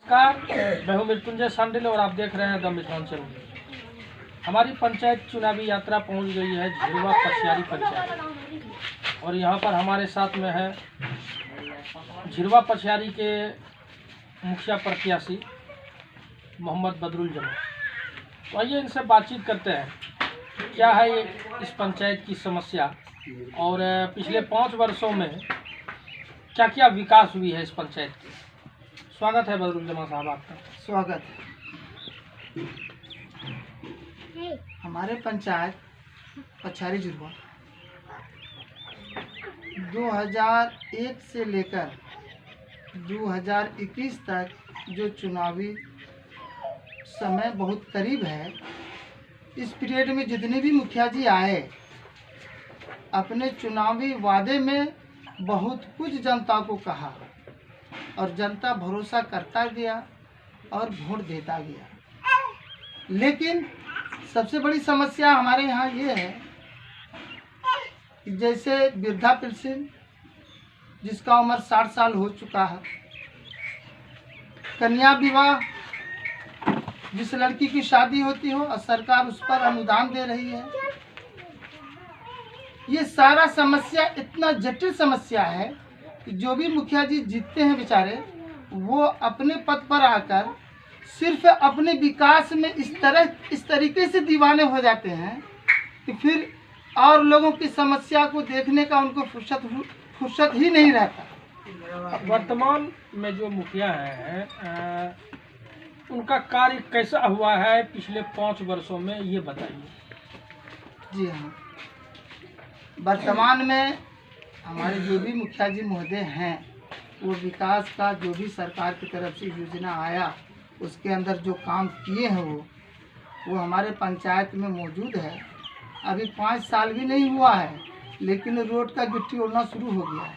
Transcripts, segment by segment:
नमस्कार, मैं हूं मृत्युंजय सांडिल और आप देख रहे हैं द मिथिलांचल। हमारी पंचायत चुनावी यात्रा पहुंच गई है झिरवा पछियारी पंचायत और यहां पर हमारे साथ में है झिरवा पछियारी के मुखिया प्रत्याशी मोहम्मद बदरुल जमा। तो आइए इनसे बातचीत करते हैं क्या है ये इस पंचायत की समस्या और पिछले 5 वर्षों में क्या क्या विकास हुई है इस पंचायत की। स्वागत है बदरुल जमा साहब आपका। स्वागत है। हमारे पंचायत पछियारी झिरवा 2001 से लेकर 2021 तक जो चुनावी समय बहुत करीब है, इस पीरियड में जितने भी मुखिया जी आए अपने चुनावी वादे में बहुत कुछ जनता को कहा और जनता भरोसा करता गया और वोट देता गया। लेकिन सबसे बड़ी समस्या हमारे यहाँ ये है कि जैसे वृद्धा पेंशन जिसका उम्र 60 साल हो चुका है, कन्या विवाह जिस लड़की की शादी होती हो और सरकार उस पर अनुदान दे रही है, ये सारा समस्या इतना जटिल समस्या है कि जो भी मुखिया जी जीतते हैं बेचारे, वो अपने पद पर आकर सिर्फ अपने विकास में इस तरीके से दीवाने हो जाते हैं कि फिर और लोगों की समस्या को देखने का उनको फुर्सत ही नहीं रहता। वर्तमान में जो मुखिया हैं उनका कार्य कैसा हुआ है पिछले 5 वर्षों में, ये बताइए। जी हाँ, वर्तमान में हमारे जो भी मुखिया जी महोदय हैं, वो विकास का जो भी सरकार की तरफ से योजना आया उसके अंदर जो काम किए हैं वो हमारे पंचायत में मौजूद है। अभी 5 साल भी नहीं हुआ है, लेकिन रोड का गिट्टी उड़ना शुरू हो गया है।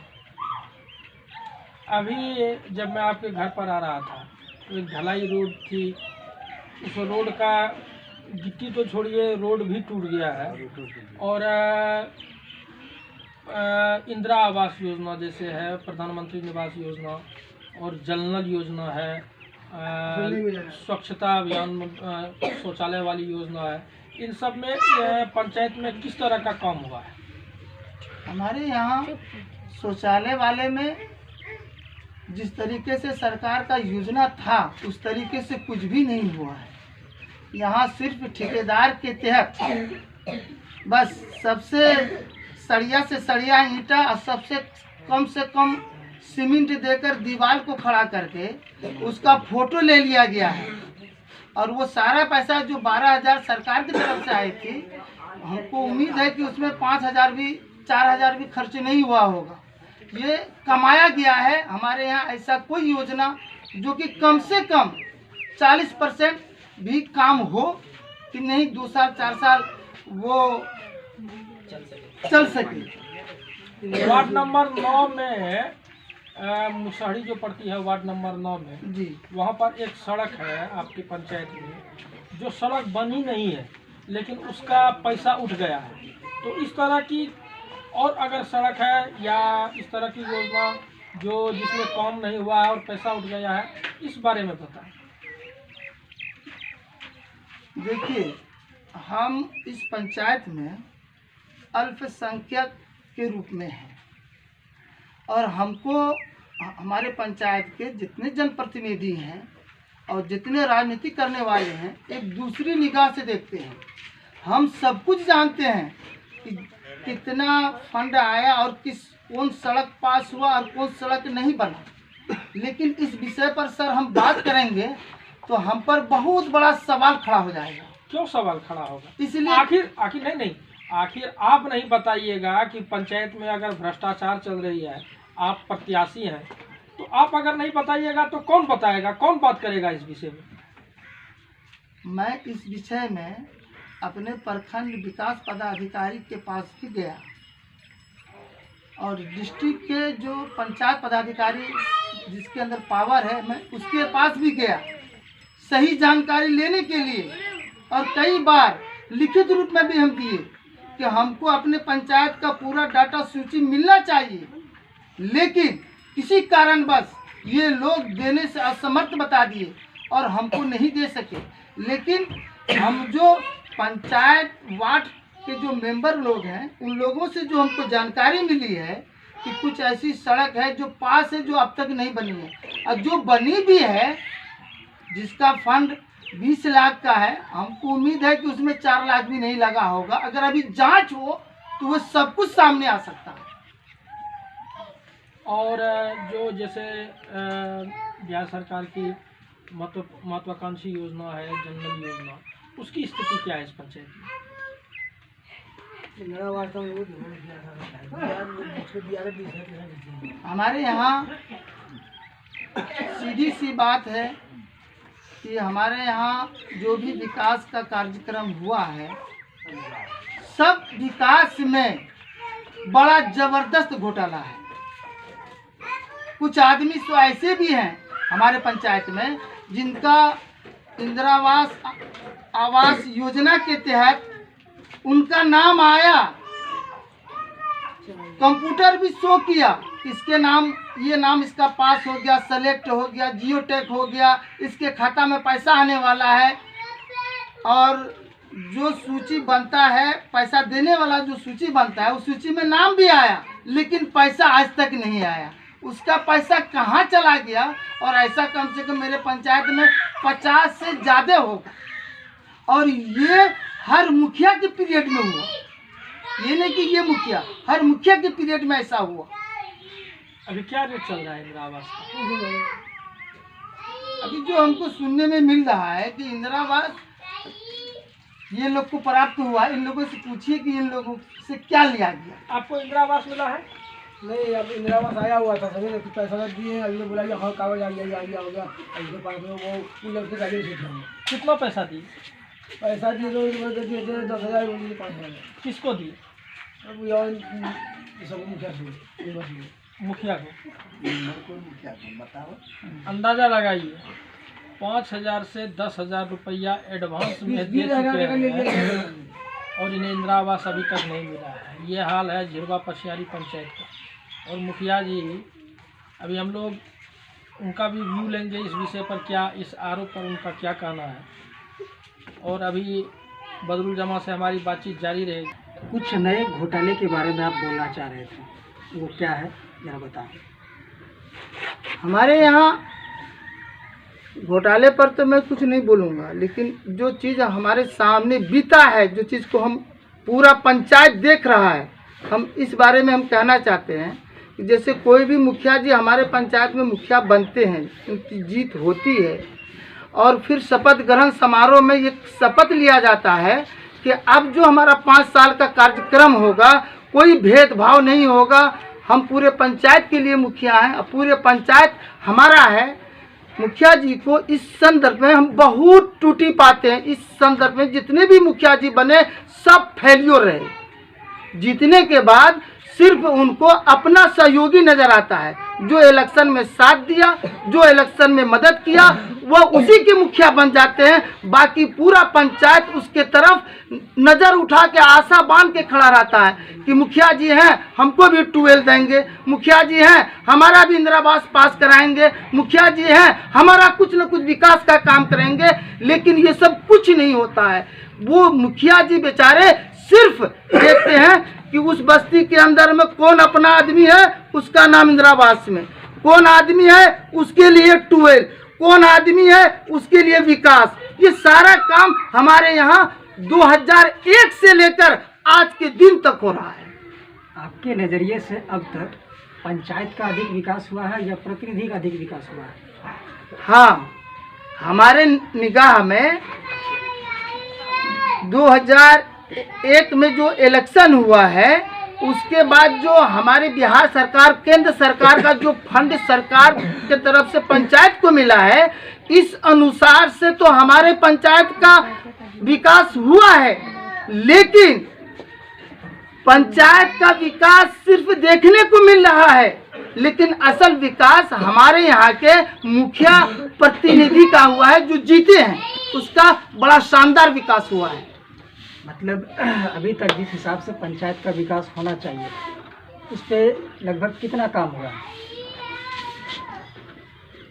अभी जब मैं आपके घर पर आ रहा था तो एक ढलाई रोड थी, उस रोड का गिट्टी तो छोड़िए, रोड भी टूट गया है। और इंदिरा आवास योजना जैसे है, प्रधानमंत्री निवास योजना और जल नल योजना है, स्वच्छता अभियान शौचालय वाली योजना है, इन सब में पंचायत में किस तरह का काम हुआ है? हमारे यहाँ शौचालय वाले में जिस तरीके से सरकार का योजना था उस तरीके से कुछ भी नहीं हुआ है। यहाँ सिर्फ ठेकेदार के तहत बस सबसे सड़िया से सड़िया ईंटा और सबसे कम सीमेंट देकर दीवार को खड़ा करके उसका फोटो ले लिया गया है। और वो सारा पैसा जो 12,000 सरकार की तरफ से आई थी, हमको उम्मीद है कि उसमें 5,000 भी 4,000 भी खर्च नहीं हुआ होगा। ये कमाया गया है। हमारे यहाँ ऐसा कोई योजना जो कि कम से कम 40% भी काम हो कि नहीं 2 साल 4 साल वो चल सके। वार्ड नंबर 9 में मुसहरी जो पड़ती है, वार्ड नंबर 9 में जी, वहाँ पर एक सड़क है आपकी पंचायत में, जो सड़क बनी नहीं है लेकिन उसका पैसा उठ गया है। तो इस तरह की और अगर सड़क है या इस तरह की योजना जो जिसमें काम नहीं हुआ है और पैसा उठ गया है, इस बारे में बताएं। देखिए, हम इस पंचायत में अल्पसंख्यक के रूप में हैं और हमको हमारे पंचायत के जितने जनप्रतिनिधि हैं और जितने राजनीति करने वाले हैं एक दूसरी निगाह से देखते हैं। हम सब कुछ जानते हैं कि कितना फंड आया और कौन सड़क पास हुआ और कौन सड़क नहीं बना, लेकिन इस विषय पर सर हम बात करेंगे तो हम पर बहुत बड़ा सवाल खड़ा हो जाएगा। क्यों सवाल खड़ा होगा? इसलिए आखिर आप नहीं बताइएगा कि पंचायत में अगर भ्रष्टाचार चल रही है, आप प्रत्याशी हैं, तो आप अगर नहीं बताइएगा तो कौन बताएगा, कौन बात करेगा इस विषय में? मैं इस विषय में अपने प्रखंड विकास पदाधिकारी के पास भी गया और डिस्ट्रिक्ट के जो पंचायत पदाधिकारी जिसके अंदर पावर है, मैं उसके पास भी गया सही जानकारी लेने के लिए। और कई बार लिखित रूप में भी हम दिए कि हमको अपने पंचायत का पूरा डाटा सूची मिलना चाहिए, लेकिन किसी कारणवश ये लोग देने से असमर्थ बता दिए और हमको नहीं दे सके। लेकिन हम जो पंचायत वार्ड के जो मेंबर लोग हैं, उन लोगों से जो हमको जानकारी मिली है कि कुछ ऐसी सड़क है जो पास है, जो अब तक नहीं बनी है, और जो बनी भी है जिसका फंड 20 लाख का है, हमको उम्मीद है कि उसमें 4 लाख भी नहीं लगा होगा। अगर अभी जांच हो तो वो सब कुछ सामने आ सकता है। और जो जैसे बिहार सरकार की महत्वाकांक्षी योजना है, जनधन योजना, उसकी स्थिति क्या है इस पंचायत में? हमारे यहाँ सीधी सी बात है कि हमारे यहाँ जो भी विकास का कार्यक्रम हुआ है, सब विकास में बड़ा जबरदस्त घोटाला है। कुछ आदमी तो ऐसे भी हैं हमारे पंचायत में जिनका इंदिरा आवास योजना के तहत उनका नाम आया, कंप्यूटर भी शो किया, इसके नाम, ये नाम इसका पास हो गया, सेलेक्ट हो गया, जियो टैग हो गया, इसके खाता में पैसा आने वाला है। और जो सूची बनता है, पैसा देने वाला जो सूची बनता है, उस सूची में नाम भी आया, लेकिन पैसा आज तक नहीं आया। उसका पैसा कहाँ चला गया? और ऐसा कम से कम मेरे पंचायत में 50 से ज़्यादा होगा, और ये हर मुखिया के पीरियड में हुआ। ये नहीं कि ये मुखिया, हर मुखिया के पीरियड में ऐसा हुआ। अभी क्या रेट चल रहा है इंदिरा आवास का? अभी जो हमको सुनने में मिल रहा है कि इंदिरा आवास ये लोग को प्राप्त हुआ, इन लोगों से पूछिए कि इन लोगों से क्या लिया गया। आपको इंदिरा आवास मिला है? नहीं, अब इंदिरा आवास आया हुआ था, सभी ने पैसा दिए, अगले बोला कि हाँ कागज आ गया हो गया, उसके पास में वो लोग से आगे से कितना पैसा दिए? पैसा दिए तो दिए 10,000 5,000। किसको दिए? अब यार सब मुखिया से मुखिया को बताओ, अंदाजा लगाइए। 5,000 से 10,000 रुपया एडवांस में दे चुके हैं और इन्हें इंदिरा आवास अभी तक नहीं मिला है। ये हाल है झिरवा पसियारी पंचायत का। और मुखिया जी, अभी हम लोग उनका भी व्यू लेंगे इस विषय पर, क्या इस आरोप पर उनका क्या कहना है। और अभी बदरुल जमा से हमारी बातचीत जारी रहेगी। कुछ नए घोटाले के बारे में आप बोलना चाह रहे थे, वो क्या है जरा बताओ। हमारे यहाँ घोटाले पर तो मैं कुछ नहीं बोलूँगा, लेकिन जो चीज़ हमारे सामने बीता है, जो चीज़ को हम पूरा पंचायत देख रहा है, हम इस बारे में हम कहना चाहते हैं कि जैसे कोई भी मुखिया जी हमारे पंचायत में मुखिया बनते हैं, उनकी जीत होती है, और फिर शपथ ग्रहण समारोह में ये शपथ लिया जाता है कि अब जो हमारा 5 साल का कार्यक्रम होगा, कोई भेदभाव नहीं होगा, हम पूरे पंचायत के लिए मुखिया हैं और पूरे पंचायत हमारा है। मुखिया जी को इस संदर्भ में हम बहुत टूटी पाते हैं। इस संदर्भ में जितने भी मुखिया जी बने सब फेल्योर रहे। जीतने के बाद सिर्फ उनको अपना सहयोगी नजर आता है, जो इलेक्शन में साथ दिया, जो इलेक्शन में मदद किया, वह उसी के मुखिया बन जाते हैं। बाकी पूरा पंचायत उसके तरफ नज़र उठा के आशा बांध के खड़ा रहता है कि मुखिया जी हैं, हमको भी 12 देंगे, मुखिया जी हैं, हमारा भी इंदिरा आवास पास कराएंगे, मुखिया जी हैं, हमारा कुछ न कुछ विकास का काम करेंगे। लेकिन ये सब कुछ नहीं होता है। वो मुखिया जी बेचारे सिर्फ देखते हैं कि उस बस्ती के अंदर में कौन अपना आदमी है, उसका नाम इंदिरा आवास में, कौन आदमी है उसके लिए 12, कौन आदमी है उसके लिए विकास। ये सारा काम हमारे यहाँ 2001 से लेकर आज के दिन तक हो रहा है। आपके नज़रिए से अब तक पंचायत का अधिक विकास हुआ है या प्रतिनिधि का अधिक विकास हुआ है? हाँ, हमारे निगाह में 2001 में जो इलेक्शन हुआ है, उसके बाद जो हमारे बिहार सरकार, केंद्र सरकार का जो फंड सरकार के तरफ से पंचायत को मिला है, इस अनुसार से तो हमारे पंचायत का विकास हुआ है। लेकिन पंचायत का विकास सिर्फ देखने को मिल रहा है, लेकिन असल विकास हमारे यहाँ के मुखिया प्रतिनिधि का हुआ है, जो जीते हैं, उसका बड़ा शानदार विकास हुआ है। मतलब अभी तक जिस हिसाब से पंचायत का विकास होना चाहिए, उस पर लगभग कितना काम हुआ है?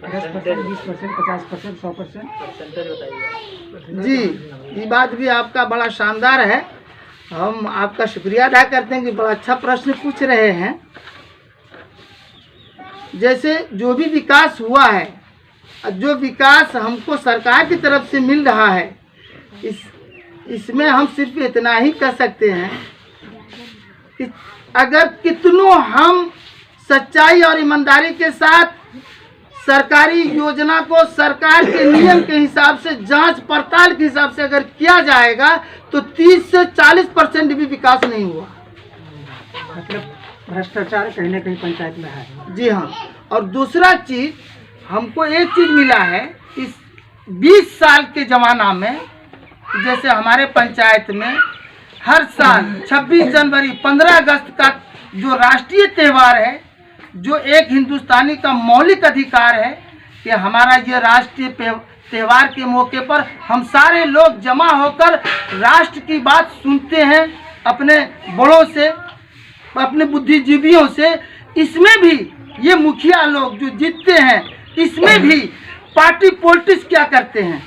10%, 20%, 50%, 100%? जी, ये बात भी आपका बड़ा शानदार है। हम आपका शुक्रिया अदा करते हैं कि बड़ा अच्छा प्रश्न पूछ रहे हैं। जैसे जो भी विकास हुआ है, जो विकास हमको सरकार की तरफ से मिल रहा है, इसमें हम सिर्फ इतना ही कह सकते हैं कि अगर कितनों हम सच्चाई और ईमानदारी के साथ सरकारी योजना को सरकार के नियम के हिसाब से जांच पड़ताल के हिसाब से अगर किया जाएगा तो 30 से 40% भी विकास नहीं हुआ। मतलब भ्रष्टाचार कहीं ना कहीं पंचायत में है। जी हाँ। और दूसरा चीज, हमको एक चीज मिला है इस 20 साल के जमाना में, जैसे हमारे पंचायत में हर साल 26 जनवरी 15 अगस्त का जो राष्ट्रीय त्यौहार है, जो एक हिंदुस्तानी का मौलिक अधिकार है कि हमारा ये राष्ट्रीय त्यौहार के मौके पर हम सारे लोग जमा होकर राष्ट्र की बात सुनते हैं, अपने बड़ों से, अपने बुद्धिजीवियों से। इसमें भी ये मुखिया लोग जो जीतते हैं, इसमें भी पार्टी पॉलिटिक्स क्या करते हैं।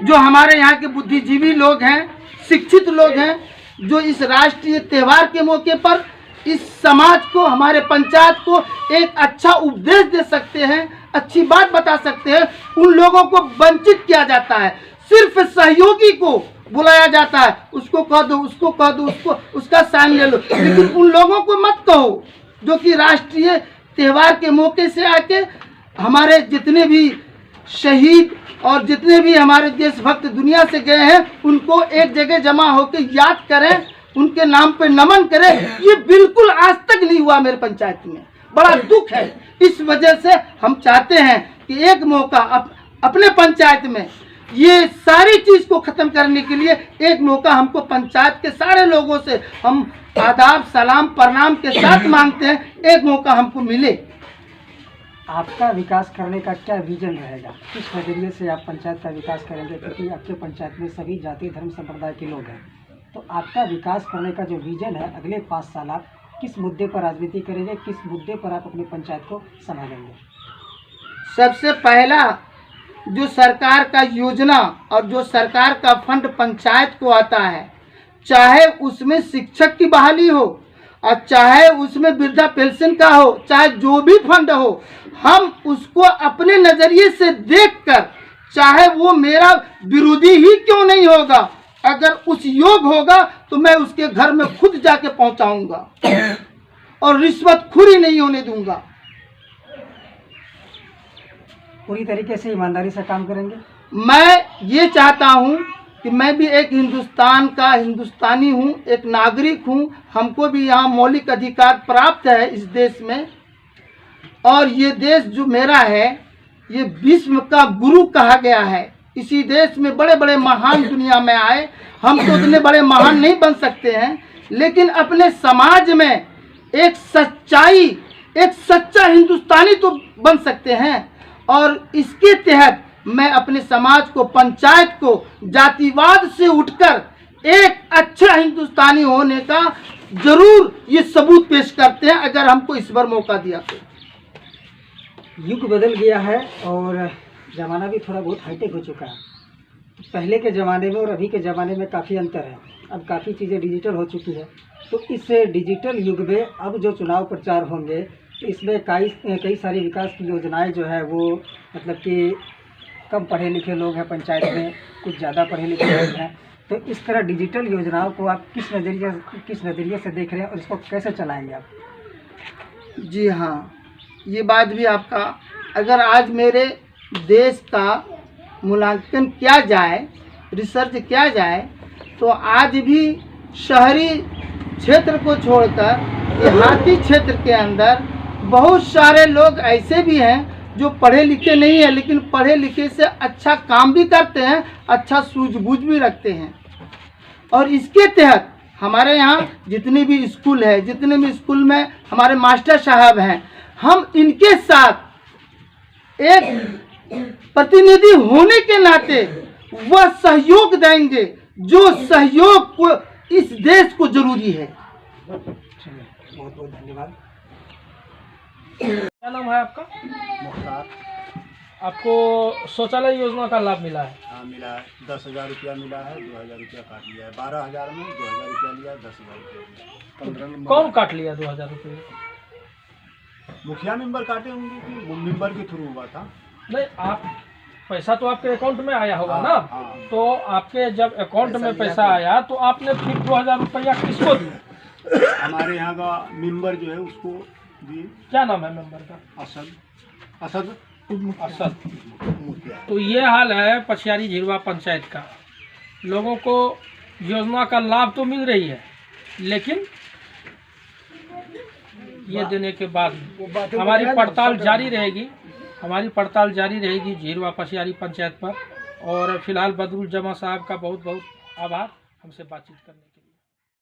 जो हमारे यहाँ के बुद्धिजीवी लोग हैं, शिक्षित लोग हैं, जो इस राष्ट्रीय त्यौहार के मौके पर इस समाज को, हमारे पंचायत को एक अच्छा उपदेश दे सकते हैं, अच्छी बात बता सकते हैं, उन लोगों को वंचित किया जाता है। सिर्फ सहयोगी को बुलाया जाता है, उसको कह दो, उसको कह दो, उसका साइन ले लो, लेकिन उन लोगों को मत कहो जो कि राष्ट्रीय त्यौहार के मौके से आके हमारे जितने भी शहीद और जितने भी हमारे देशभक्त दुनिया से गए हैं, उनको एक जगह जमा होकर याद करें, उनके नाम पे नमन करें। ये बिल्कुल आज तक नहीं हुआ मेरे पंचायत में, बड़ा दुख है। इस वजह से हम चाहते हैं कि एक मौका अपने पंचायत में ये सारी चीज को खत्म करने के लिए एक मौका हमको पंचायत के सारे लोगों से हम आदाब सलाम प्रणाम के साथ मांगते हैं, एक मौका हमको मिले। आपका विकास करने का क्या विजन रहेगा? किस नजरिए से आप पंचायत का विकास करेंगे? क्योंकि आपके पंचायत में सभी जाति धर्म संप्रदाय के लोग हैं, तो आपका विकास करने का जो विजन है अगले 5 साल आप किस मुद्दे पर राजनीति करेंगे, किस मुद्दे पर आप अपनी पंचायत को संभालेंगे? सबसे पहला जो सरकार का योजना और जो सरकार का फंड पंचायत को आता है, चाहे उसमें शिक्षक की बहाली हो और चाहे उसमें वृद्धा पेंशन का हो, चाहे जो भी फंड हो, हम उसको अपने नजरिए से देखकर, चाहे वो मेरा विरोधी ही क्यों नहीं होगा, अगर उस योग होगा तो मैं उसके घर में खुद जाके पहुंचाऊंगा और रिश्वतखोरी नहीं होने दूंगा। पूरी तरीके से ईमानदारी से काम करेंगे। मैं ये चाहता हूँ कि मैं भी एक हिंदुस्तान का हिंदुस्तानी हूँ, एक नागरिक हूँ, हमको भी यहाँ मौलिक अधिकार प्राप्त है इस देश में, और ये देश जो मेरा है ये विश्व का गुरु कहा गया है। इसी देश में बड़े बड़े महान दुनिया में आए, हम तो उतने बड़े महान नहीं बन सकते हैं, लेकिन अपने समाज में एक सच्चाई, एक सच्चा हिंदुस्तानी तो बन सकते हैं। और इसके तहत मैं अपने समाज को, पंचायत को जातिवाद से उठकर एक अच्छा हिंदुस्तानी होने का जरूर ये सबूत पेश करते हैं, अगर हमको इस बार मौका दिया तो। युग बदल गया है और ज़माना भी थोड़ा बहुत हाईटेक हो चुका है। पहले के ज़माने में और अभी के ज़माने में काफ़ी अंतर है, अब काफ़ी चीज़ें डिजिटल हो चुकी है। तो इस डिजिटल युग में अब जो चुनाव प्रचार होंगे, तो इसमें कई सारी विकास की योजनाएं जो है वो, मतलब कि कम पढ़े लिखे लोग हैं पंचायत में, कुछ ज़्यादा पढ़े लिखे लोग हैं, तो इस तरह डिजिटल योजनाओं को आप किस नज़रिए से देख रहे हैं और इसको कैसे चलाएंगे आप? जी हाँ, ये बात भी आपका, अगर आज मेरे देश का मूल्यांकन किया जाए, रिसर्च किया जाए, तो आज भी शहरी क्षेत्र को छोड़कर देहाती क्षेत्र के अंदर बहुत सारे लोग ऐसे भी हैं जो पढ़े लिखे नहीं है, लेकिन पढ़े लिखे से अच्छा काम भी करते हैं, अच्छा सूझबूझ भी रखते हैं। और इसके तहत हमारे यहाँ जितने भी स्कूल है, जितने भी स्कूल में हमारे मास्टर साहब हैं, हम इनके साथ एक प्रतिनिधि होने के नाते वह सहयोग देंगे जो सहयोग को इस देश को जरूरी है। बहुत बहुत धन्यवाद। क्या नाम है आपका? मुख्तार। आपको शौचालय योजना का लाभ मिला है? हाँ मिला है, 10,000 रुपया मिला है, 2,000 रुपया काट लिया है। 12,000 में 2,000 रुपया लिया, 10,000 रुपया लिया। 15 नंबर कौन काट लिया 2,000 रुपये? मुखिया मेंबर काटे होंगे कि वो मेंबर के थ्रू हुआ था। नहीं, आप पैसा तो आपके अकाउंट में आया होगा हाँ, ना? हाँ। तो आपके जब अकाउंट में पैसा आया तो आपने फिर 2,000 रुपया किसको दिया? हमारे यहाँ का मेंबर जो है उसको दिए। क्या नाम है मेंबर का? असद असद। मुखिया। तो ये हाल है पछियारी झिरवा पंचायत का। लोगों को योजना का लाभ तो मिल रही है, लेकिन ये देने के बाद हमारी पड़ताल जारी रहेगी। हमारी पड़ताल जारी रहेगी झिरवा पछियारी पंचायत पर। और फिलहाल बदरुल जमा साहब का बहुत बहुत आभार हमसे बातचीत करने के लिए।